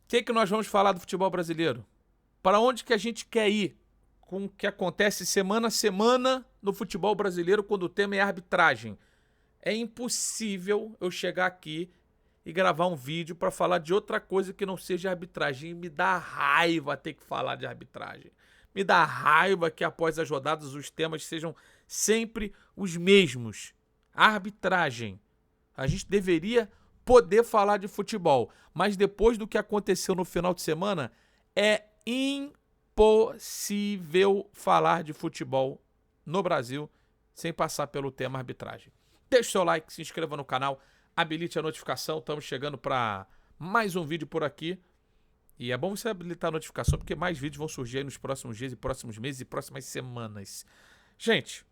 que nós vamos falar do futebol brasileiro? Para onde que a gente quer ir com o que acontece semana a semana no futebol brasileiro quando o tema é arbitragem? É impossível eu chegar aqui e gravar um vídeo para falar de outra coisa que não seja arbitragem. E me dá raiva ter que falar de arbitragem. Me dá raiva que após as rodadas os temas sejam sempre os mesmos. Arbitragem. A gente deveria poder falar de futebol, mas depois do que aconteceu no final de semana, é impossível falar de futebol no Brasil sem passar pelo tema arbitragem. Deixe seu like, se inscreva no canal, habilite a notificação, estamos chegando para mais um vídeo por aqui. E é bom você habilitar a notificação, porque mais vídeos vão surgir aí nos próximos dias e próximos meses e próximas semanas. Gente,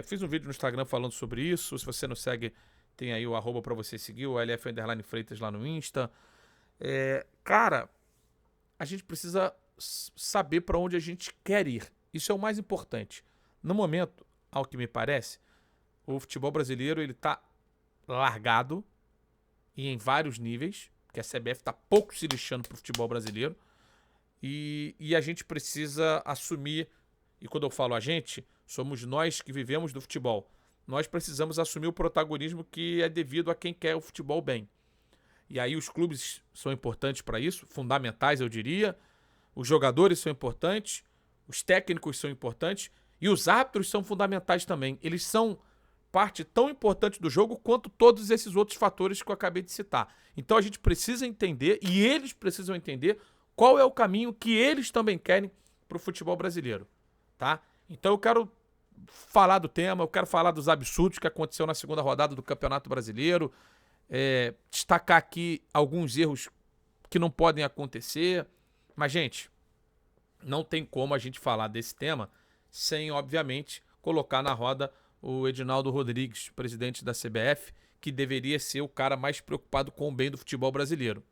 fiz um vídeo no Instagram falando sobre isso. Se você não segue, tem aí o arroba pra você seguir, o LF_Freitas lá no Insta. Cara, a gente precisa saber para onde a gente quer ir. Isso é o mais importante. No momento, ao que me parece, o futebol brasileiro ele tá largado e em vários níveis, que a CBF tá pouco se lixando pro futebol brasileiro. E a gente precisa assumir, e quando eu falo a gente, somos nós que vivemos do futebol. Nós precisamos assumir o protagonismo que é devido a quem quer o futebol bem. E aí os clubes são importantes para isso, fundamentais eu diria, os jogadores são importantes, os técnicos são importantes e os árbitros são fundamentais também. Eles são parte tão importante do jogo quanto todos esses outros fatores que eu acabei de citar. Então a gente precisa entender, e eles precisam entender, qual é o caminho que eles também querem para o futebol brasileiro, tá? Então eu quero falar do tema, eu quero falar dos absurdos que aconteceu na segunda rodada do Campeonato Brasileiro, destacar aqui alguns erros que não podem acontecer, mas, gente, não tem como a gente falar desse tema sem, obviamente, colocar na roda o Edinaldo Rodrigues, presidente da CBF, que deveria ser o cara mais preocupado com o bem do futebol brasileiro.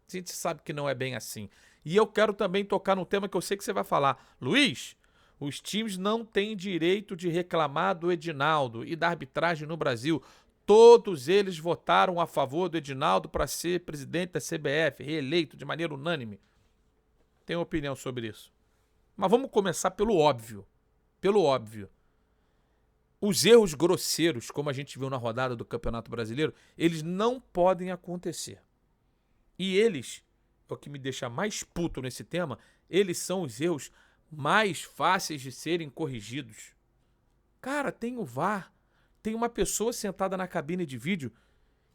A gente sabe que não é bem assim. E eu quero também tocar num tema que eu sei que você vai falar. Luiz, os times não têm direito de reclamar do Edinaldo e da arbitragem no Brasil. Todos eles votaram a favor do Edinaldo para ser presidente da CBF, reeleito de maneira unânime. Tenho opinião sobre isso. Mas vamos começar pelo óbvio. Pelo óbvio. Os erros grosseiros, como a gente viu na rodada do Campeonato Brasileiro, eles não podem acontecer. E eles, é o que me deixa mais puto nesse tema, eles são os erros mais fáceis de serem corrigidos. Cara, tem o VAR, tem uma pessoa sentada na cabine de vídeo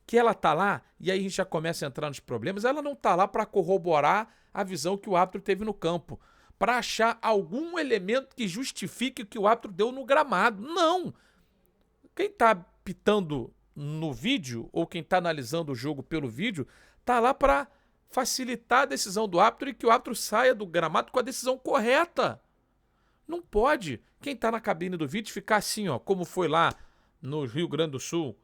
que ela tá lá, e aí a gente já começa a entrar nos problemas, ela não tá lá para corroborar a visão que o árbitro teve no campo, para achar algum elemento que justifique o que o árbitro deu no gramado. Não! Quem tá pitando no vídeo, ou quem tá analisando o jogo pelo vídeo, tá lá para facilitar a decisão do árbitro e que o árbitro saia do gramado com a decisão correta. Não pode quem tá na cabine do vídeo ficar assim, ó, como foi lá no Rio Grande do Sul.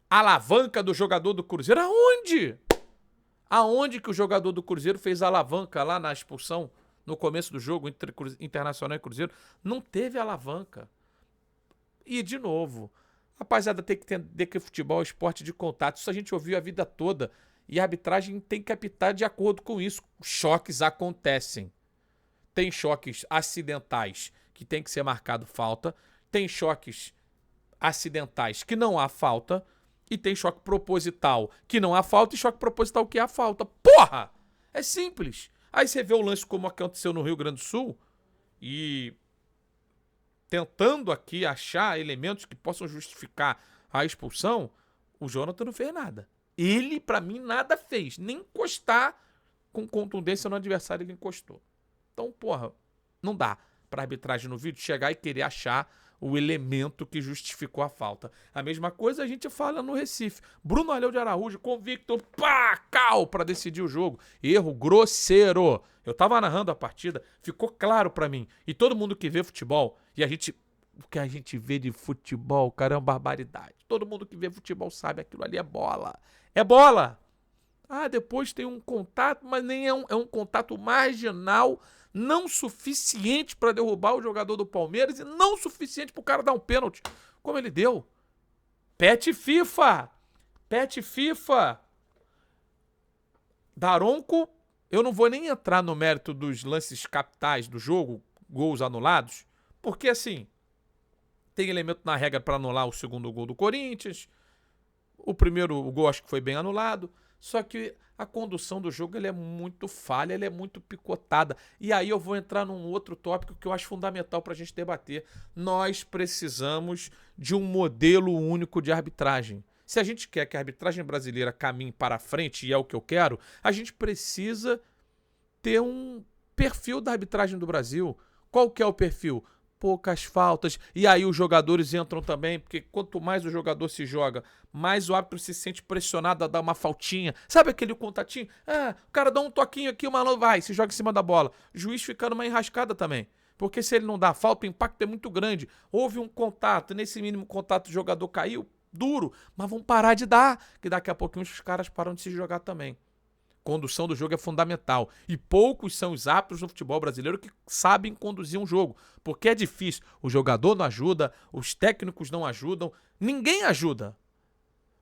Alavanca do jogador do Cruzeiro. Aonde? Aonde que o jogador do Cruzeiro fez alavanca lá na expulsão no começo do jogo entre Internacional e Cruzeiro? Não teve alavanca. E, de novo, rapaziada, tem que entender que futebol é esporte de contato. Isso a gente ouviu a vida toda. E a arbitragem tem que apitar de acordo com isso. Choques acontecem. Tem choques acidentais que tem que ser marcado falta. Tem choques acidentais que não há falta. E tem choque proposital que não há falta e choque proposital que há falta. Porra! É simples. Aí você vê o lance como aconteceu no Rio Grande do Sul e tentando aqui achar elementos que possam justificar a expulsão, o Jonathan não fez nada. Ele, pra mim, nada fez. Nem encostar com contundência no adversário ele encostou. Então, porra, não dá pra arbitragem no vídeo chegar e querer achar o elemento que justificou a falta. A mesma coisa a gente fala no Recife. Bruno Aleu de Araújo, convicto, pá, cal, pra decidir o jogo. Erro grosseiro. Eu tava narrando a partida, ficou claro pra mim. E todo mundo que vê futebol, e o que a gente vê de futebol, cara, é uma barbaridade. Todo mundo que vê futebol sabe aquilo ali é bola. É bola! Ah, depois tem um contato, mas nem é um contato marginal, não suficiente para derrubar o jogador do Palmeiras e não suficiente para o cara dar um pênalti, como ele deu. Pet FIFA! Pet FIFA! Daronco, eu não vou nem entrar no mérito dos lances capitais do jogo, gols anulados, porque assim, tem elemento na regra para anular o segundo gol do Corinthians, o primeiro gol acho que foi bem anulado, só que a condução do jogo ele é muito falha, ele é muito picotada. E aí eu vou entrar num outro tópico que eu acho fundamental para a gente debater. Nós precisamos de um modelo único de arbitragem. Se a gente quer que a arbitragem brasileira caminhe para frente, e é o que eu quero, a gente precisa ter um perfil da arbitragem do Brasil. Qual que é o perfil? Poucas faltas. E aí os jogadores entram também, porque quanto mais o jogador se joga, mais o árbitro se sente pressionado a dar uma faltinha. Sabe aquele contatinho? Ah, o cara dá um toquinho aqui, o malandro vai, se joga em cima da bola. O juiz fica numa enrascada também. Porque se ele não dá a falta, o impacto é muito grande. Houve um contato, nesse mínimo contato o jogador caiu, duro, mas vão parar de dar, que daqui a pouquinho os caras param de se jogar também. Condução do jogo é fundamental. E poucos são os árbitros no futebol brasileiro que sabem conduzir um jogo. Porque é difícil. O jogador não ajuda, os técnicos não ajudam, ninguém ajuda.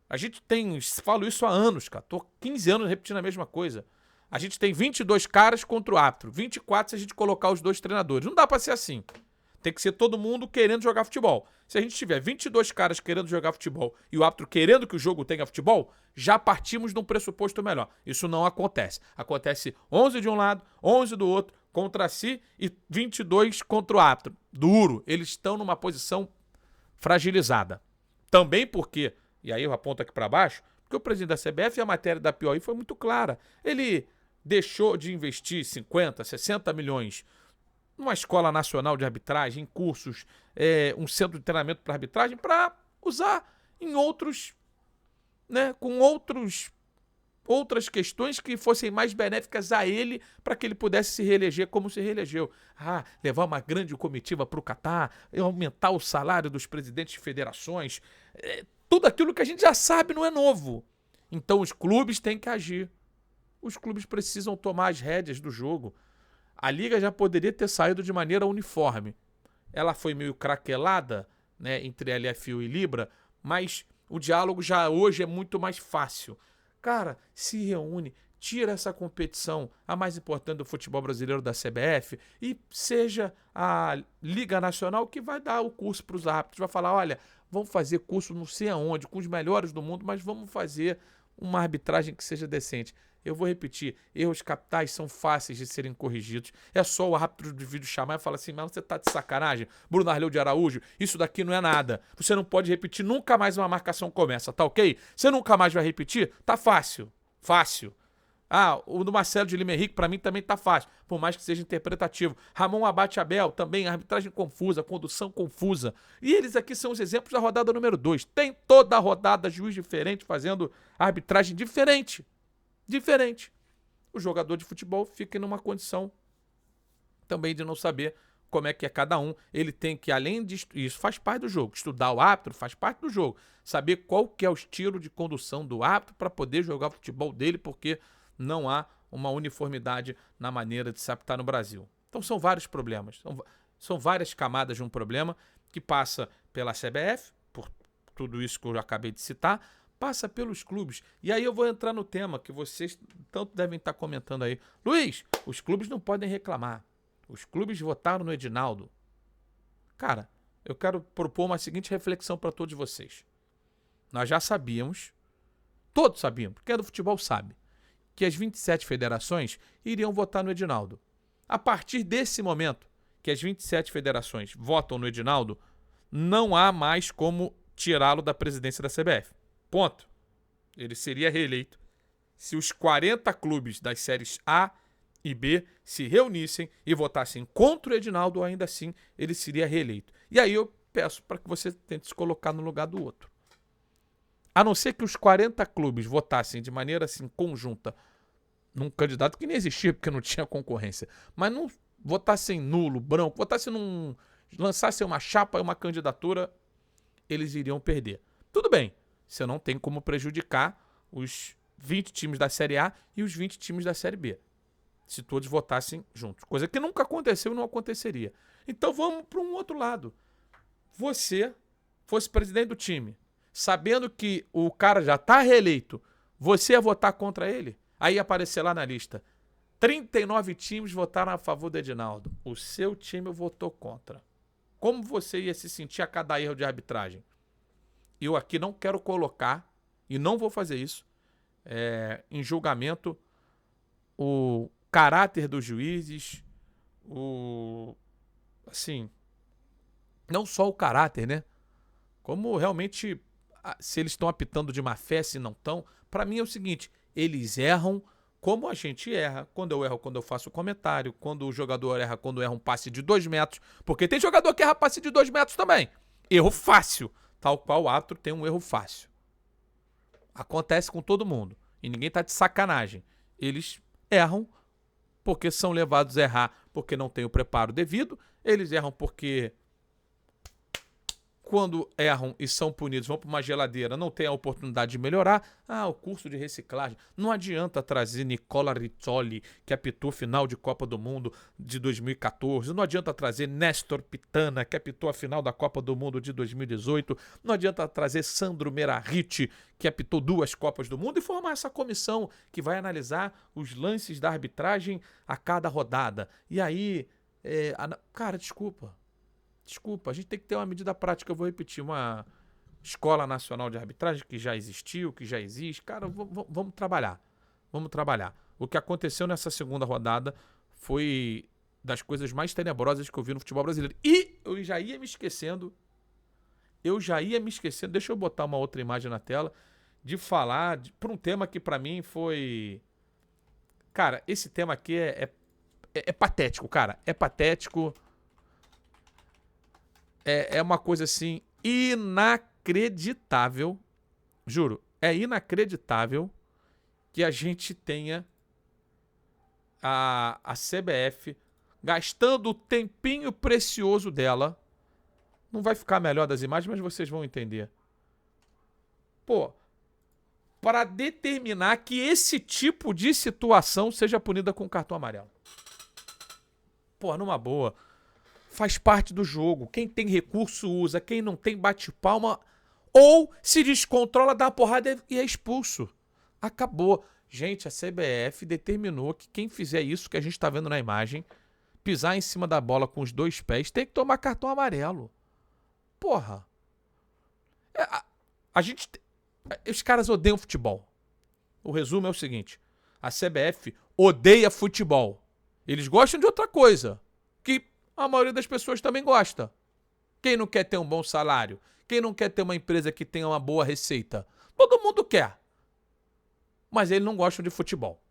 A gente tem, falo isso há anos, cara. Tô 15 anos repetindo a mesma coisa. A gente tem 22 caras contra o árbitro, 24 se a gente colocar os dois treinadores. Não dá pra ser assim. Tem que ser todo mundo querendo jogar futebol. Se a gente tiver 22 caras querendo jogar futebol e o árbitro querendo que o jogo tenha futebol, já partimos de um pressuposto melhor. Isso não acontece. Acontece 11 de um lado, 11 do outro, contra si e 22 contra o árbitro. Duro. Eles estão numa posição fragilizada. Também porque, e aí eu aponto aqui para baixo, porque o presidente da CBF e a matéria da POI foi muito clara. Ele deixou de investir 50, 60 milhões numa escola nacional de arbitragem, em cursos, um centro de treinamento para arbitragem, para usar em outros, né, com outras questões que fossem mais benéficas a ele, para que ele pudesse se reeleger como se reelegeu. Levar uma grande comitiva para o Catar, aumentar o salário dos presidentes de federações, tudo aquilo que a gente já sabe não é novo. Então os clubes têm que agir. Os clubes precisam tomar as rédeas do jogo. A Liga já poderia ter saído de maneira uniforme. Ela foi meio craquelada, né, entre LFU e Libra, mas o diálogo já hoje é muito mais fácil. Cara, se reúne, tira essa competição, a mais importante do futebol brasileiro da CBF, e seja a Liga Nacional que vai dar o curso para os árbitros. Vai falar, olha, vamos fazer curso não sei aonde, com os melhores do mundo, mas vamos fazer uma arbitragem que seja decente. Eu vou repetir, erros capitais são fáceis de serem corrigidos. É só o árbitro de vídeo chamar e falar assim, mas você tá de sacanagem? Bruno Arleu de Araújo, isso daqui não é nada. Você não pode repetir, nunca mais uma marcação começa, tá ok? Você nunca mais vai repetir? Tá fácil, fácil. O do Marcelo de Lima Henrique, pra mim, também tá fácil, por mais que seja interpretativo. Ramon Abate Abel, também, arbitragem confusa, condução confusa. E eles aqui são os exemplos da rodada número 2. Tem toda a rodada juiz diferente fazendo arbitragem diferente. O jogador de futebol fica numa condição também de não saber como é que é cada um. Ele tem que, além disso, isso faz parte do jogo, estudar o árbitro faz parte do jogo, saber qual que é o estilo de condução do árbitro para poder jogar o futebol dele, porque não há uma uniformidade na maneira de se apitar no Brasil. Então são vários problemas, são várias camadas de um problema que passa pela CBF, por tudo isso que eu já acabei de citar, passa pelos clubes. E aí eu vou entrar no tema que vocês tanto devem estar comentando aí. Luiz, os clubes não podem reclamar. Os clubes votaram no Edinaldo. Cara, eu quero propor uma seguinte reflexão para todos vocês. Nós já sabíamos, todos sabíamos, quem é do futebol sabe, que as 27 federações iriam votar no Edinaldo. A partir desse momento que as 27 federações votam no Edinaldo, não há mais como tirá-lo da presidência da CBF. Ponto. Ele seria reeleito se os 40 clubes das séries A e B se reunissem e votassem contra o Edinaldo, ainda assim ele seria reeleito. E aí eu peço para que você tente se colocar no lugar do outro. A não ser que os 40 clubes votassem de maneira assim conjunta num candidato que nem existia porque não tinha concorrência, mas não votassem nulo, branco, lançassem uma chapa e uma candidatura, eles iriam perder. Tudo bem. Você não tem como prejudicar os 20 times da Série A e os 20 times da Série B, se todos votassem juntos. Coisa que nunca aconteceu e não aconteceria. Então vamos para um outro lado. Você fosse presidente do time, sabendo que o cara já está reeleito, você ia votar contra ele? Aí ia aparecer lá na lista: 39 times votaram a favor do Edinaldo. O seu time votou contra. Como você ia se sentir a cada erro de arbitragem? Eu aqui não quero colocar, e não vou fazer isso, em julgamento o caráter dos juízes, assim, não só o caráter, né? Como realmente, se eles estão apitando de má fé, se não estão. Para mim é o seguinte: eles erram como a gente erra. Quando eu erro, quando eu faço comentário. Quando o jogador erra, quando erra um passe de 2 metros. Porque tem jogador que erra passe de 2 metros também. Erro fácil. Tal qual o Atro tem um erro fácil. Acontece com todo mundo. E ninguém tá de sacanagem. Eles erram porque são levados a errar porque não tem o preparo devido. Eles erram porque, quando erram e são punidos, vão para uma geladeira, não tem a oportunidade de melhorar. O curso de reciclagem. Não adianta trazer Nicola Rizzoli, que apitou final de Copa do Mundo de 2014. Não adianta trazer Néstor Pitana, que apitou a final da Copa do Mundo de 2018. Não adianta trazer Sandro Meirahit, que apitou 2 Copas do Mundo, e formar essa comissão que vai analisar os lances da arbitragem a cada rodada. E aí, cara, desculpa, a gente tem que ter uma medida prática. Eu vou repetir: uma escola nacional de arbitragem que já existiu, que já existe. Cara, vamos trabalhar. Vamos trabalhar. O que aconteceu nessa segunda rodada foi das coisas mais tenebrosas que eu vi no futebol brasileiro. E eu já ia me esquecendo, deixa eu botar uma outra imagem na tela, de falar por um tema que pra mim foi... Cara, esse tema aqui é patético, cara. É patético. É uma coisa assim inacreditável. Juro, é inacreditável que a gente tenha a CBF gastando o tempinho precioso dela. Não vai ficar melhor das imagens, mas vocês vão entender. Pô, para determinar que esse tipo de situação seja punida com cartão amarelo. Pô, numa boa. Faz parte do jogo. Quem tem recurso usa, quem não tem bate palma, ou se descontrola, dá uma porrada e é expulso. Acabou. Gente, a CBF determinou que quem fizer isso que a gente está vendo na imagem, pisar em cima da bola com os 2 pés, tem que tomar cartão amarelo. Porra. Os caras odeiam futebol. O resumo é o seguinte: a CBF odeia futebol. Eles gostam de outra coisa, que a maioria das pessoas também gosta. Quem não quer ter um bom salário? Quem não quer ter uma empresa que tenha uma boa receita? Todo mundo quer. Mas eles não gostam de futebol.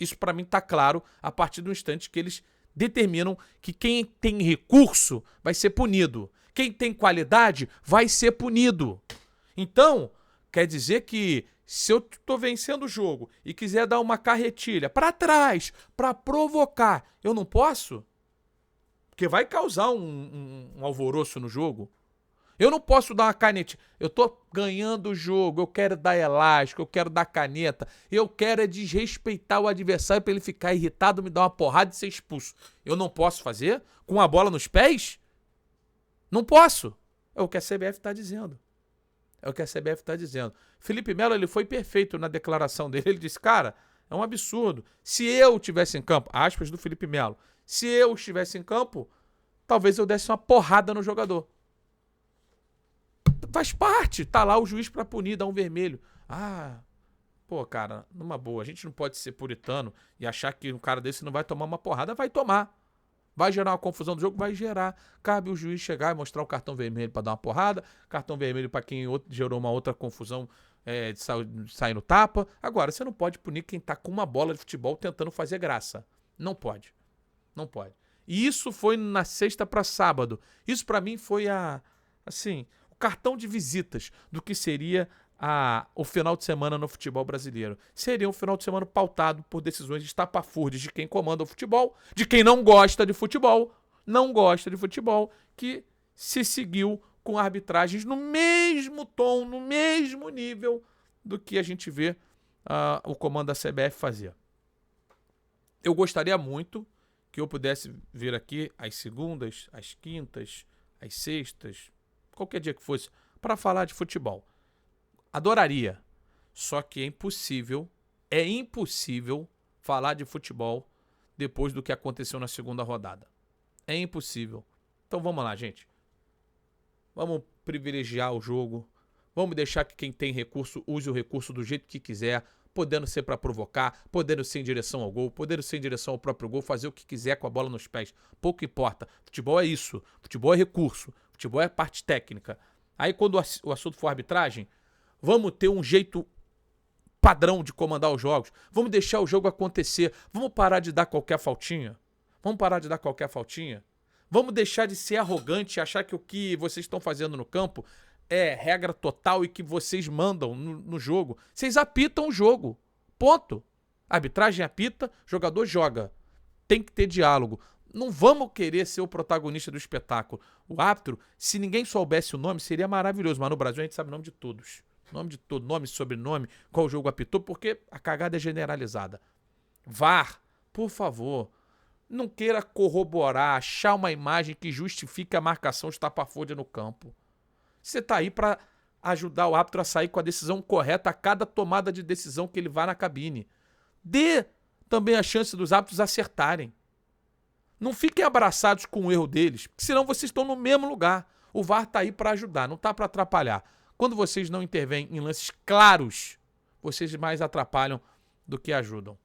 Isso pra mim tá claro a partir do instante que eles determinam que quem tem recurso vai ser punido. Quem tem qualidade vai ser punido. Então, quer dizer que se eu tô vencendo o jogo e quiser dar uma carretilha pra trás, pra provocar, eu não posso? Porque vai causar um alvoroço no jogo. Eu não posso dar uma caneta. Eu tô ganhando o jogo, eu quero dar elástico, eu quero dar caneta. Eu quero desrespeitar o adversário pra ele ficar irritado, me dar uma porrada e ser expulso. Eu não posso fazer? Com a bola nos pés? Não posso. É o que a CBF tá dizendo. Felipe Melo, ele foi perfeito na declaração dele. Ele disse: cara, é um absurdo. Se eu estivesse em campo, aspas do Felipe Melo, se eu estivesse em campo, talvez eu desse uma porrada no jogador. Faz parte. Tá lá o juiz pra punir, dar um vermelho. Pô, cara, numa boa. A gente não pode ser puritano e achar que um cara desse não vai tomar uma porrada. Vai tomar. Vai gerar uma confusão do jogo? Vai gerar. Cabe o juiz chegar e mostrar o cartão vermelho pra dar uma porrada. Cartão vermelho pra quem gerou uma outra confusão de sair no tapa. Agora, você não pode punir quem tá com uma bola de futebol tentando fazer graça. Não pode. Não pode. E isso foi na sexta para sábado. Isso para mim foi o cartão de visitas do que seria o final de semana no futebol brasileiro. Seria um final de semana pautado por decisões estapafúrdias de quem comanda o futebol, de quem não gosta de futebol, que se seguiu com arbitragens no mesmo tom, no mesmo nível do que a gente vê o comando da CBF fazer. Eu gostaria muito que eu pudesse vir aqui às segundas, às quintas, às sextas, qualquer dia que fosse, para falar de futebol. Adoraria. Só que é impossível É impossível falar de futebol depois do que aconteceu na segunda rodada. É impossível. Então vamos lá, gente. Vamos privilegiar o jogo. Vamos deixar que quem tem recurso use o recurso do jeito que quiser, podendo ser para provocar, podendo ser em direção ao gol, podendo ser em direção ao próprio gol, fazer o que quiser com a bola nos pés. Pouco importa. Futebol é isso. Futebol é recurso. Futebol é parte técnica. Aí quando o assunto for arbitragem, vamos ter um jeito padrão de comandar os jogos. Vamos deixar o jogo acontecer. Vamos parar de dar qualquer faltinha. Vamos parar de dar qualquer faltinha. Vamos deixar de ser arrogante e achar que o que vocês estão fazendo no campo é regra total e que vocês mandam no jogo. Vocês apitam o jogo. Ponto. A arbitragem apita, jogador joga. Tem que ter diálogo. Não vamos querer ser o protagonista do espetáculo. O árbitro, se ninguém soubesse o nome, seria maravilhoso. Mas no Brasil a gente sabe o nome de todos. Nome de todo, nome, sobrenome, qual jogo apitou, porque a cagada é generalizada. VAR, por favor, não queira corroborar, achar uma imagem que justifique a marcação estapafúrdia no campo. Você tá aí para ajudar o árbitro a sair com a decisão correta a cada tomada de decisão que ele vá na cabine. Dê também a chance dos árbitros acertarem. Não fiquem abraçados com o erro deles, porque senão vocês estão no mesmo lugar. O VAR tá aí para ajudar, não tá para atrapalhar. Quando vocês não intervêm em lances claros, vocês mais atrapalham do que ajudam.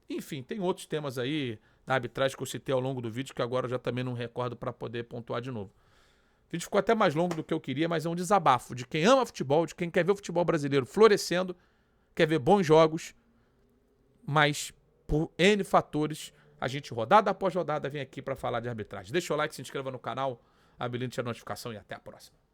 Enfim, tem outros temas aí da arbitragem que eu citei ao longo do vídeo que agora eu já também não recordo para poder pontuar de novo. O vídeo ficou até mais longo do que eu queria, mas é um desabafo de quem ama futebol, de quem quer ver o futebol brasileiro florescendo, quer ver bons jogos, mas por N fatores, a gente rodada após rodada vem aqui para falar de arbitragem. Deixa o like, se inscreva no canal, habilite a notificação e até a próxima.